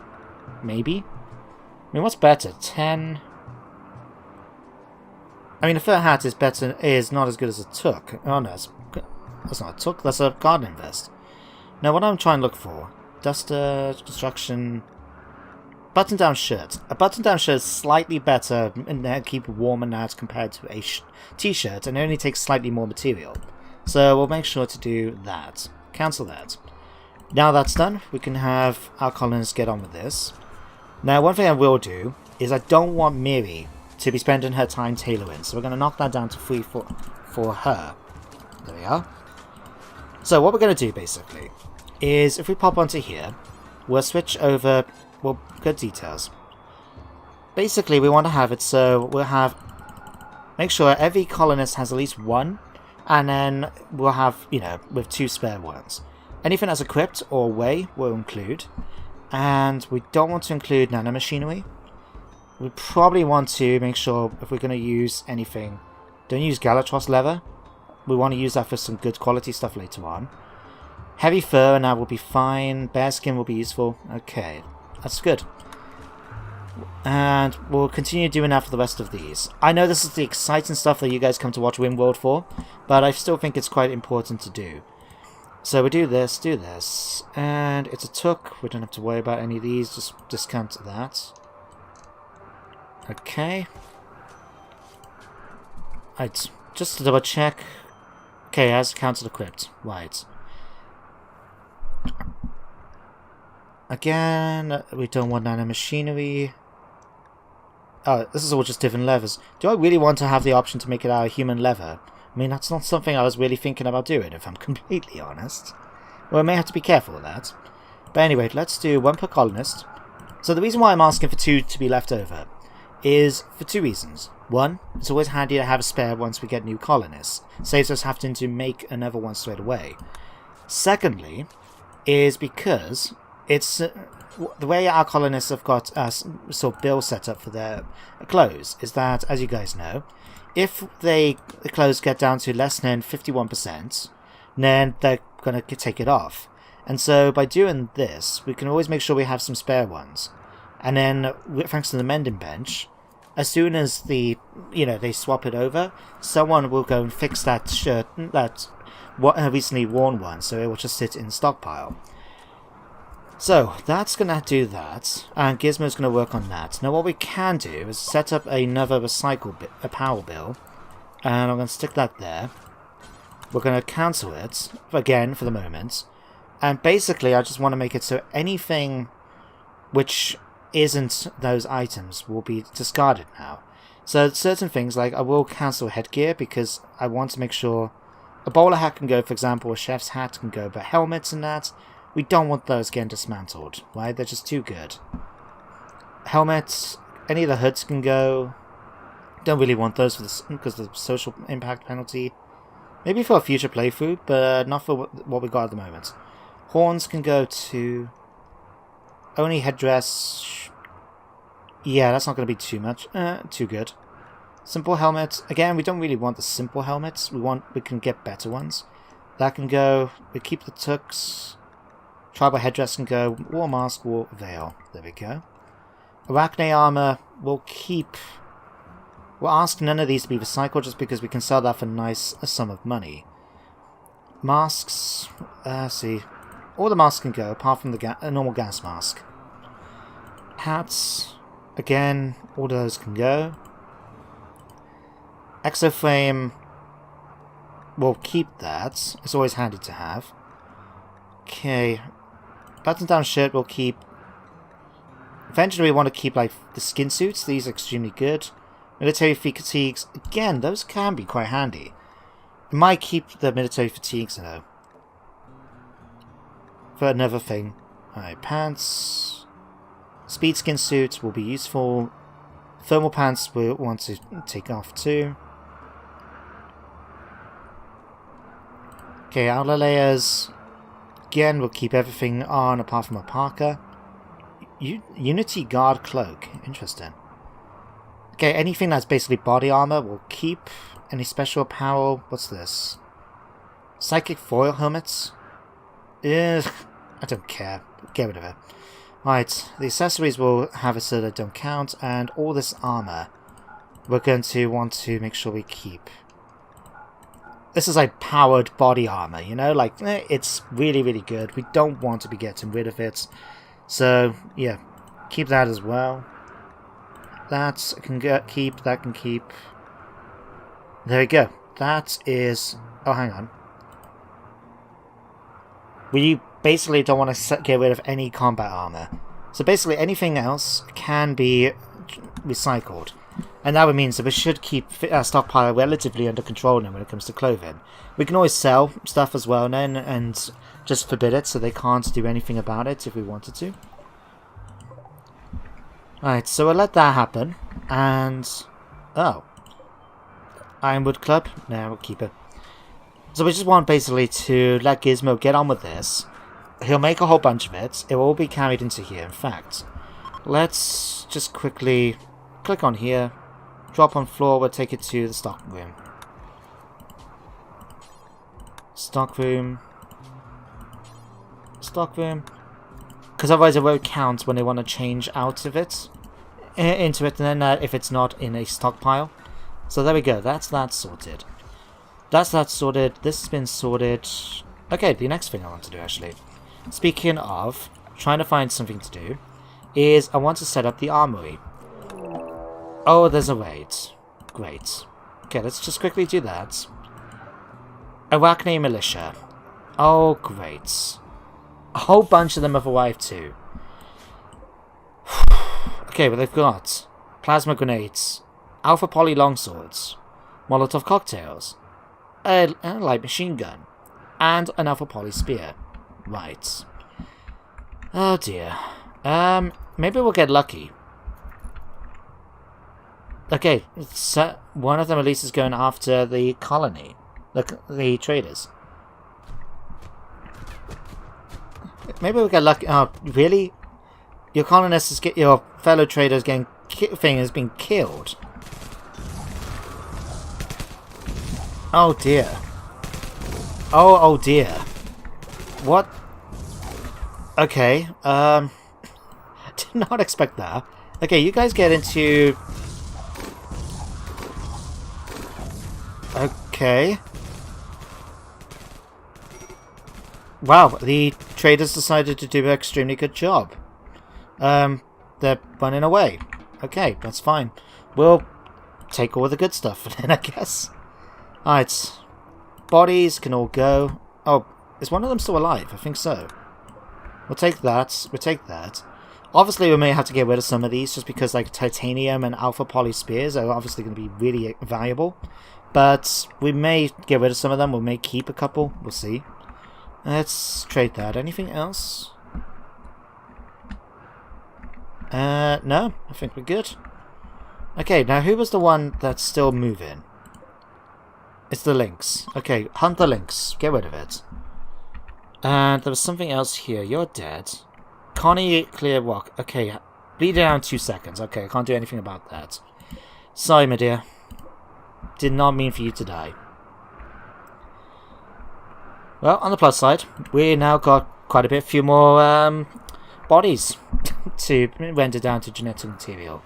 maybe. I mean, what's better? 10. I mean, a fur hat is not as good as a toque. Oh no, that's not a toque, that's a gardening vest. Now what I'm trying to look for, duster, construction, button-down shirt. A button-down shirt is slightly better and keep warm and out compared to a t-shirt, and it only takes slightly more material. So we'll make sure to do that. Cancel that. Now that's done, we can have our colonists get on with this. Now one thing I will do is I don't want Miri to be spending her time tailoring, so we're going to knock that down to 3 for her. There we are. So what we're going to do basically is if we pop onto here, we'll switch over, well, good details. Basically we want to have it so we'll have, make sure every colonist has at least one, and then we'll have, you know, with 2 spare ones. Anything that's equipped or away we'll include, and we don't want to include nanomachinery. We probably want to make sure if we're going to use anything, don't use Galactros leather. We want to use that for some good quality stuff later on. Heavy fur and that will be fine. Bearskin will be useful. Okay, that's good. And we'll continue doing that for the rest of these. I know this is the exciting stuff that you guys come to watch Rimworld for, but I still think it's quite important to do. So we do this, and it's a took. We don't have to worry about any of these, just discount that. Okay. Right, just to double check. Okay, as counted equipped. Right. Again, we don't want nanomachinery. Oh, this is all just different levers. Do I really want to have the option to make it out of human leather? I mean, that's not something I was really thinking about doing, if I'm completely honest. Well, I may have to be careful with that. But anyway, let's do 1 per colonist. So the reason why I'm asking for 2 to be left over is for 2 reasons. 1, it's always handy to have a spare once we get new colonists. Saves us having to make another one straight away. Secondly, is because it's the way our colonists have got sort of bills set up for their clothes is that, as you guys know, if the clothes get down to less than 51%, then they're going to take it off. And so by doing this, we can always make sure we have some spare ones. And then, thanks to the mending bench, as soon as they swap it over, someone will go and fix that shirt, that recently worn one, so it will just sit in the stockpile. So that's going to do that, and Gizmo's going to work on that. Now what we can do is set up another power bill, and I'm going to stick that there. We're going to cancel it, again, for the moment. And basically I just want to make it so anything which isn't those items will be discarded now. So certain things, like I will cancel headgear because I want to make sure a bowler hat can go, for example, a chef's hat can go, but helmets and that, we don't want those getting dismantled, right? They're just too good. Helmets, any of the hoods can go. Don't really want those for this because of the social impact penalty. Maybe for a future playthrough, but not for what we got at the moment. Horns can go to... Only headdress... Yeah, that's not going to be too much. Too good. Simple helmet. Again, we don't really want the simple helmets. We can get better ones. That can go. We keep the tux. Tribal headdress can go. War mask, war veil. There we go. Arachne armor, we'll keep... We'll ask none of these to be recycled just because we can sell that for a sum of money. Masks, see. All the masks can go, apart from the normal gas mask. Hats, again, all those can go. Exoframe, we'll keep that. It's always handy to have. Okay. Button-down shirt we'll keep. Eventually we want to keep, like, the skin suits. These are extremely good. Military fatigues, again, those can be quite handy. I might keep the military fatigues, though. For another thing. Alright, pants. Speed skin suits will be useful. Thermal pants we'll want to take off too. Okay, outer layers. Again, we'll keep everything on apart from a parka. Unity Guard Cloak. Interesting. Okay, anything that's basically body armor we'll keep. Any special apparel? What's this? Psychic foil helmets? Ugh, I don't care. Get rid of it. Right, the accessories will have it so they don't count, and all this armor we're going to want to make sure we keep. This is like powered body armor, you know, like it's really, really good. We don't want to be getting rid of it. So, yeah, keep that as well. That can keep, that can keep. There we go. That is... Oh, hang on. We basically don't want to get rid of any combat armor. So basically anything else can be recycled. And that means that we should keep our stockpile relatively under control now when it comes to clothing. We can always sell stuff as well then and just forbid it so they can't do anything about it if we wanted to. Right, so we'll let that happen. And... Oh. Ironwood Club? No, we'll keep it. So we just want basically to let Gizmo get on with this. He'll make a whole bunch of it. It will all be carried into here, in fact. Let's just quickly click on here. Drop on floor, we'll take it to the stock room. Stock room. Stock room. Because otherwise it won't count when they want to change out of it. Into it, and then if it's not in a stockpile. So there we go, that's that sorted. That's that sorted, this has been sorted. Okay, the next thing I want to do actually. Speaking of trying to find something to do, is I want to set up the armory. Oh, there's a raid. Great. Okay, let's just quickly do that. Arachne Militia. Oh, great. A whole bunch of them have arrived too. Okay, well they've got plasma grenades, alpha poly longswords, Molotov cocktails, a light machine gun, and an alpha poly spear. Right. Oh dear. Maybe we'll get lucky. Okay, so one of them at least is going after the colony. The traders. Maybe we'll get lucky. Oh, really? Your colonists is your fellow traders getting thing has been killed. Oh dear. Oh dear. What? Okay. Did not expect that. Okay, you guys get into. Okay. Wow, the traders decided to do an extremely good job. They're running away. Okay, that's fine. We'll take all the good stuff then, I guess. Alright. Bodies can all go. Oh, is one of them still alive? I think so. We'll take that. We'll take that. Obviously, we may have to get rid of some of these just because, like, titanium and alpha poly spears are obviously going to be really valuable. But we may get rid of some of them. We may keep a couple. We'll see. Let's trade that. Anything else? No. I think we're good. Okay, now who was the one that's still moving? It's the lynx. Okay, hunt the lynx. Get rid of it. And there was something else here. You're dead. Connie clear walk. Okay, bleed down 2 seconds. Okay, I can't do anything about that. Sorry, my dear. Did not mean for you to die. Well, on the plus side, we now got quite a few more bodies to render down to genetic material.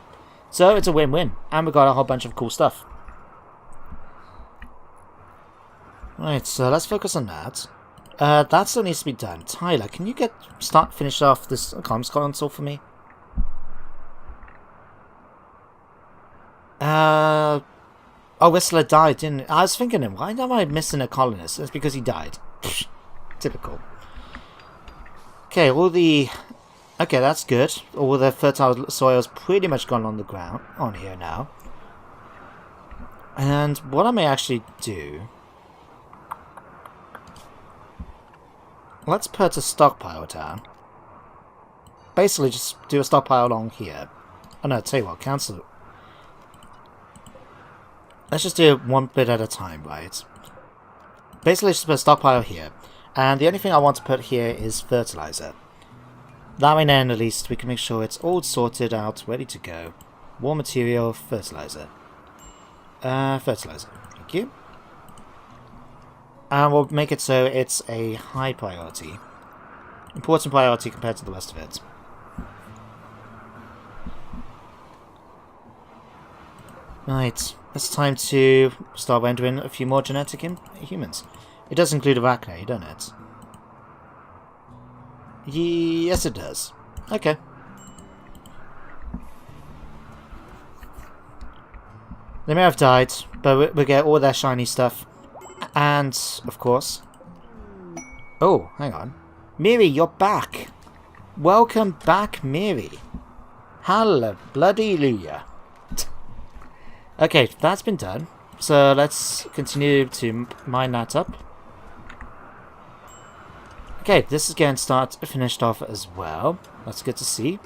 So it's a win-win, and we got a whole bunch of cool stuff. Right, so let's focus on that. That still needs to be done. Tyler, can you finish off this comms console for me? Oh, Whistler died, didn't he? I was thinking, why am I missing a colonist? It's because he died. Typical. Okay, okay, that's good. All the fertile soil's pretty much gone on the ground, on here now. And what I may actually do... Let's put a stockpile down. Basically, just do a stockpile along here. Oh no, tell you what, cancel it. Let's just do it one bit at a time, right? Basically, just put a stockpile here. And the only thing I want to put here is fertilizer. That way then, at least, we can make sure it's all sorted out, ready to go. Raw material, fertilizer. Fertilizer. Thank you. And we'll make it so it's a high priority. Important priority compared to the rest of it. Right, it's time to start rendering a few more genetic humans. It does include arachne, doesn't it? Yes, it does. Okay. They may have died, but we'll get all their shiny stuff. And, of course... Oh, hang on. Miri, you're back! Welcome back, Miri. Hallelujah. Okay, that's been done. So let's continue to mine that up. Okay, this is getting finished off as well. That's good to see.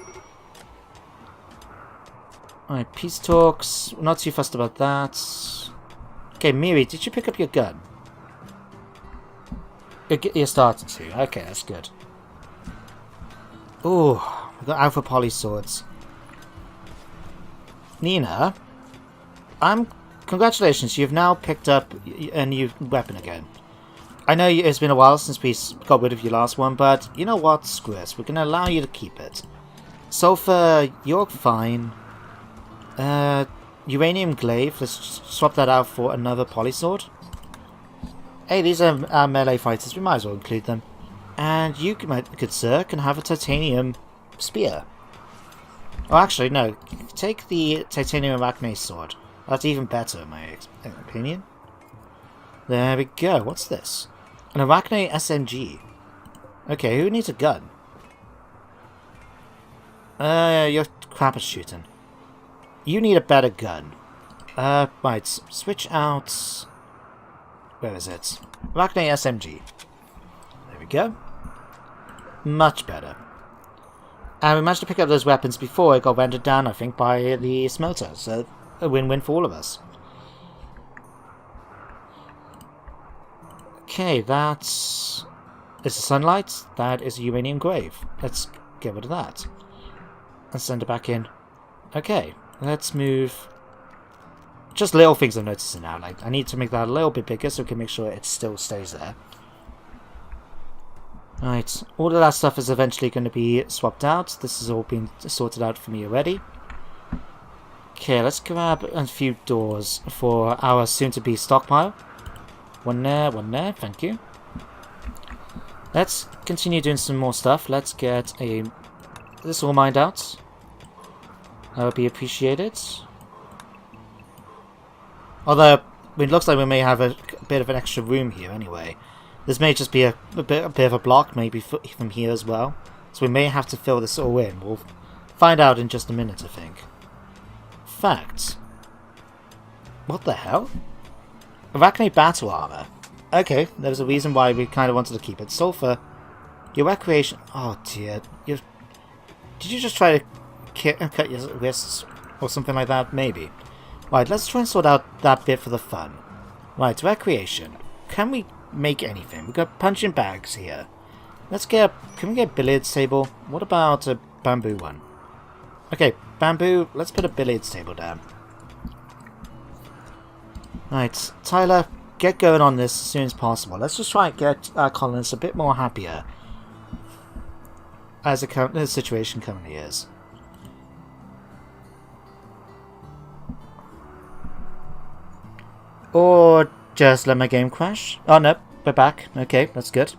Alright, peace talks. We're not too fussed about that. Okay, Miri, did you pick up your gun? You started to. Okay, that's good. Ooh, we've got Alpha Poly swords. Nina, congratulations, you've now picked up a new weapon again. I know it's been a while since we got rid of your last one, but you know what? Screw it. We're going to allow you to keep it. Sulfur, you're fine. Uranium glaive, let's swap that out for another polysword. Hey, these are our melee fighters, we might as well include them. And you, good sir, can have a titanium spear. Oh, actually, no. Take the titanium arachne sword. That's even better, in my opinion. There we go. What's this? An arachne SMG. Okay, who needs a gun? You're crap at shooting. You need a better gun. Right, switch out... Where is it? Arachne SMG. There we go. Much better. And we managed to pick up those weapons before it got rendered down, I think, by the smelter. So, a win-win for all of us. Okay, that's... Is the sunlight? That is a uranium grave. Let's get rid of that. And send it back in. Okay, let's move... Just little things I'm noticing now. Like, I need to make that a little bit bigger so we can make sure it still stays there. Right, all of that stuff is eventually going to be swapped out. This has all been sorted out for me already. Okay, let's grab a few doors for our soon-to-be stockpile. One there, thank you. Let's continue doing some more stuff. Let's get this all mined out. That would be appreciated. Although, it looks like we may have a bit of an extra room here anyway. This may just be a bit of a block, maybe from here as well. So we may have to fill this all in. We'll find out in just a minute, I think. Fact. What the hell? Arachne battle armor. Okay, there's a reason why we kind of wanted to keep it. Sulfur. Your recreation... Oh dear. Did you just try to cut your wrists? Or something like that? Maybe. Right, let's try and sort out that bit for the fun. Right, recreation. Can we make anything? We've got punching bags here. Let's get... Can we get a billiards table? What about a bamboo one? Okay, bamboo. Let's put a billiards table down. Right, Tyler, get going on this as soon as possible. Let's just try and get our colonists a bit more happier. As the situation currently is. Or just let my game crash. Oh no, we're back. Okay, that's good.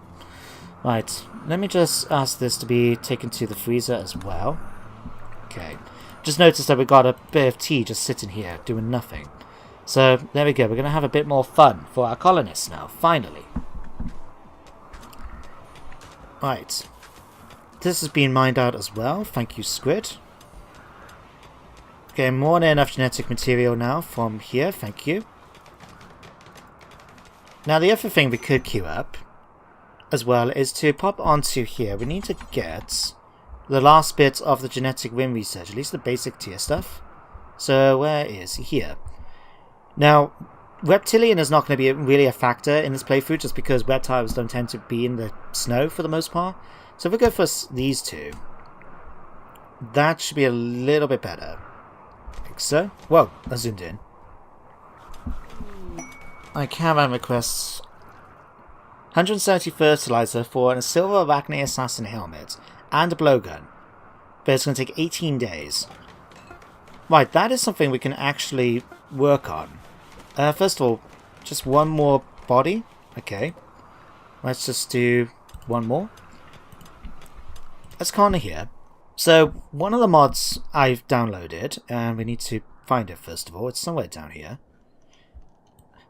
Right, let me just ask this to be taken to the freezer as well. Okay, just noticed that we got a bit of tea just sitting here, doing nothing. So, there we go, we're going to have a bit more fun for our colonists now, finally. Right. This has been mined out as well, thank you Squid. Okay, more than enough genetic material now from here, thank you. Now the other thing we could queue up, as well, is to pop onto here. We need to get the last bit of the GeneticRim research, at least the basic tier stuff. So where is he? Here? Now, reptilian is not going to be really a factor in this playthrough, just because reptiles don't tend to be in the snow for the most part. So if we go for these two, that should be a little bit better. I think so. Whoa, I zoomed in. My caravan requests 170 fertilizer for a silver arachne assassin helmet and a blowgun. But it's going to take 18 days. Right, that is something we can actually work on. First of all, just one more body. Okay. Let's just do one more. Let's corner here. So, one of the mods I've downloaded, and we need to find it first of all. It's somewhere down here.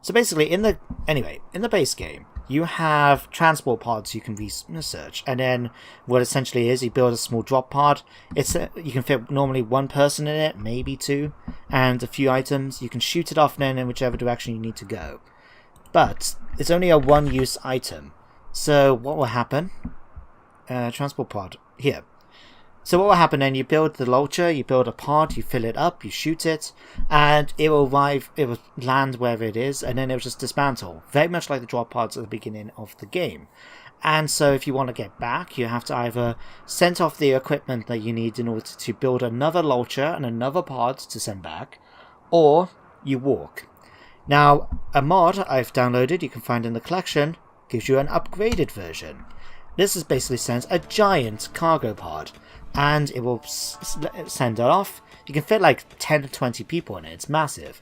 So basically, in the base game, you have transport pods you can research, and then what essentially is, you build a small drop pod. You can fit normally one person in it, maybe two, and a few items. You can shoot it off then in whichever direction you need to go. But it's only a one-use item. So what will happen? Transport pod here. So what will happen then, you build the launcher, you build a pod, you fill it up, you shoot it, and it will land wherever it is, and then it will just dismantle. Very much like the drop pods at the beginning of the game. And so if you want to get back, you have to either send off the equipment that you need in order to build another launcher and another pod to send back, or you walk. Now, a mod I've downloaded, you can find in the collection, gives you an upgraded version. This is basically sends a giant cargo pod, and it will send it off. You can fit like 10 to 20 people in it, it's massive.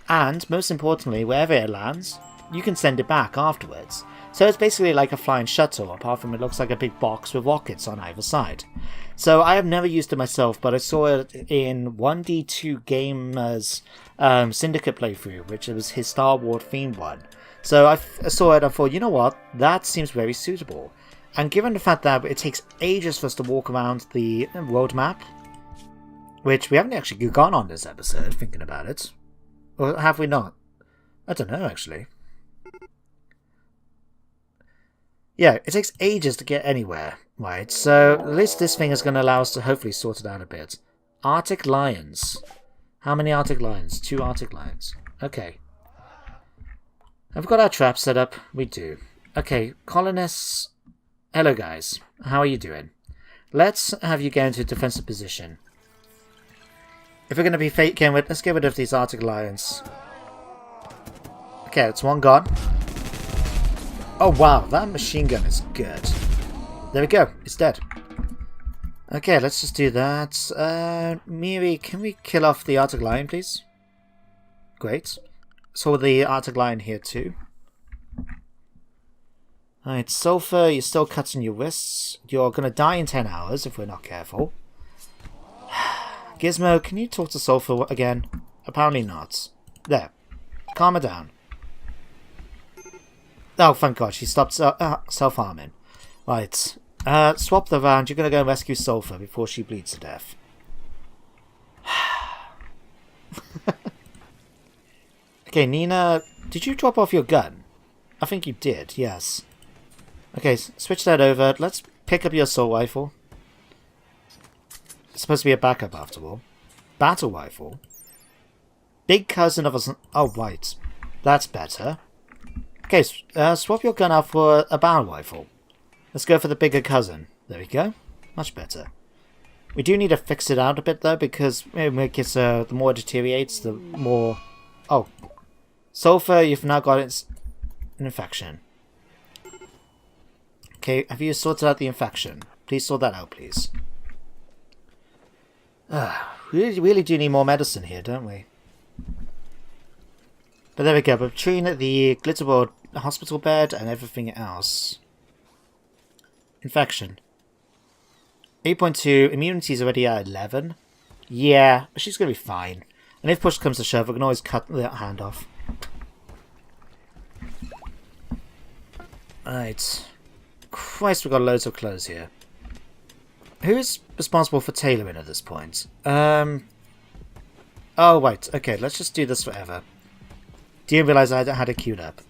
And most importantly, wherever it lands, you can send it back afterwards. So it's basically like a flying shuttle, apart from it looks like a big box with rockets on either side. So I have never used it myself, but I saw it in 1D2 Gamer's Syndicate playthrough, which was his Star Wars themed one. So I saw it and thought, you know what, that seems very suitable. And given the fact that it takes ages for us to walk around the world map, which we haven't actually gone on this episode, thinking about it. Or have we not? I don't know, actually. Yeah, it takes ages to get anywhere, right? So at least this thing is going to allow us to hopefully sort it out a bit. Arctic lions. How many Arctic lions? 2 Arctic lions. Okay. Have we got our trap set up? We do. Okay, colonists... Hello guys, how are you doing? Let's have you get into a defensive position. If we're going to be faking with, let's get rid of these Arctic lions. Okay, that's one gone. Oh wow, that machine gun is good. There we go, it's dead. Okay, let's just do that. Miri, can we kill off the Arctic lion, please? Great. So the Arctic lion here too. Alright, Sulfur, you're still cutting your wrists. You're going to die in 10 hours if we're not careful. Gizmo, can you talk to Sulfur again? Apparently not. There. Calm her down. Oh, thank God, she stopped self-harming. Right. Swap the round. You're going to go and rescue Sulfur before she bleeds to death. Okay, Nina, did you drop off your gun? I think you did, yes. Okay, switch that over. Let's pick up your assault rifle. It's supposed to be a backup after all. Battle rifle. Big cousin of us. Oh, right. That's better. Okay, swap your gun out for a battle rifle. Let's go for the bigger cousin. There we go. Much better. We do need to fix it out a bit though, because the more it deteriorates, the more... Oh. Sulfur, you've now got an infection. Okay, have you sorted out the infection? Please sort that out, please. We really do need more medicine here, don't we? But there we go, between the Glitterworld hospital bed and everything else. Infection. 8.2, immunity is already at 11. Yeah, she's going to be fine. And if push comes to shove, we can always cut that hand off. Right. Christ, we've got loads of clothes here. Who is responsible for tailoring at this point? Oh, right. Okay, let's just do this forever. Didn't realise I had it queued up.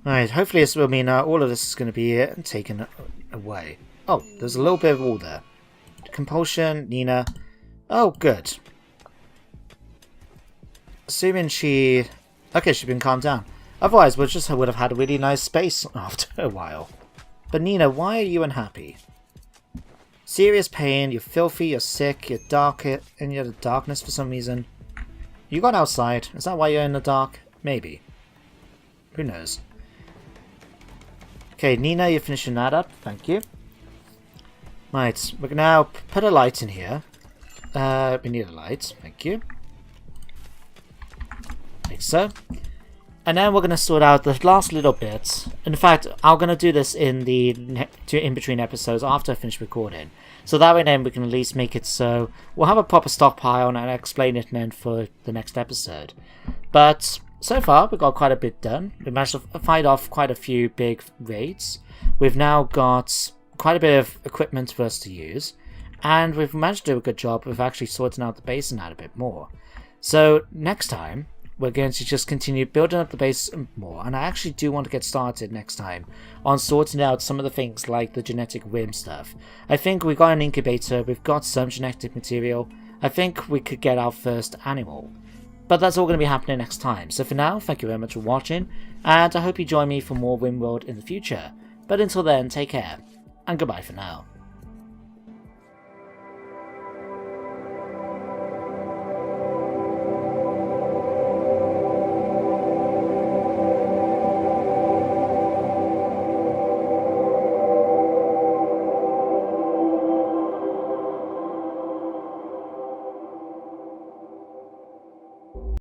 Right, hopefully this will mean all of this is going to be taken away. Oh, there's a little bit of all there. Compulsion, Nina. Oh, good. Assuming she... Okay, she's been calmed down. Otherwise, we just would have had a really nice space after a while. But Nina, why are you unhappy? Serious pain, you're filthy, you're sick, you're dark, and you're in the darkness for some reason. You got outside. Is that why you're in the dark? Maybe. Who knows? Okay, Nina, you're finishing that up. Thank you. Right, we can now put a light in here. We need a light. Thank you. Like so. And then we're going to sort out the last little bit. In fact, I'm going to do this in the in-between episodes after I finish recording. So that way then we can at least make it so we'll have a proper stockpile and I'll explain it then for the next episode. But so far we've got quite a bit done. We managed to fight off quite a few big raids. We've now got quite a bit of equipment for us to use. And we've managed to do a good job of actually sorting out the basin out a bit more. So next time we're going to just continue building up the base more, and I actually do want to get started next time on sorting out some of the things like the GeneticRim stuff. I think we've got an incubator, we've got some genetic material, I think we could get our first animal. But that's all going to be happening next time, so for now, thank you very much for watching, and I hope you join me for more Rimworld in the future. But until then, take care, and goodbye for now.